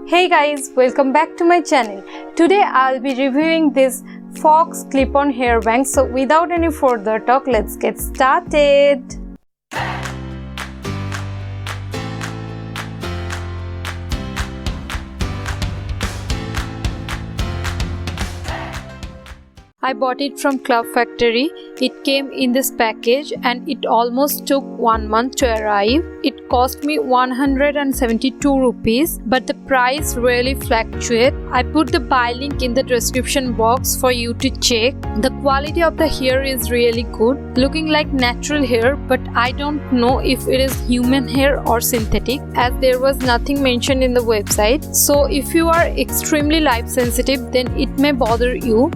Hey guys, welcome back to my channel. Today I'll be reviewing this Fox clip-on hairband. So without any further talk, let's get started. I bought it from Club Factory. It came in this package and it almost took 1 month to arrive. It cost me 172 rupees, but the price really fluctuates. I put the buy link in the description box for you to check. The quality of the hair is really good, looking like natural hair, but I don't know if it is human hair or synthetic, as there was nothing mentioned in the website. So if you are extremely light sensitive, then it may bother you.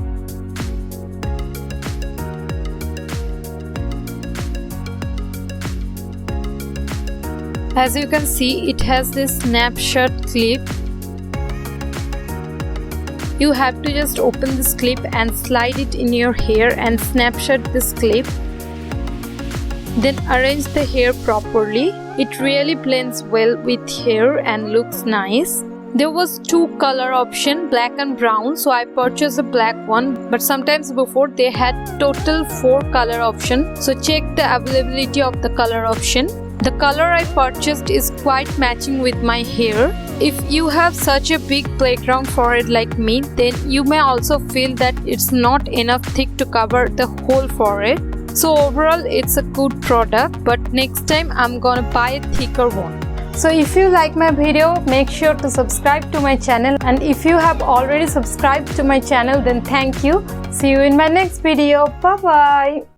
As you can see, it has this snapshot clip. You have to just open this clip and slide it in your hair and snapshot this clip. Then arrange the hair properly. It really blends well with hair and looks nice. There was 2 color option, black and brown, so I purchased the black one, but sometimes before they had total 4 color option, so check the availability of the color option. The color I purchased is quite matching with my hair. If you have such a big playground forehead like me, then you may also feel that it's not enough thick to cover the whole forehead. So overall it's a good product, but next time I'm gonna buy a thicker one. So if you like my video, make sure to subscribe to my channel, and if you have already subscribed to my channel, then thank you. See you in my next video. Bye bye.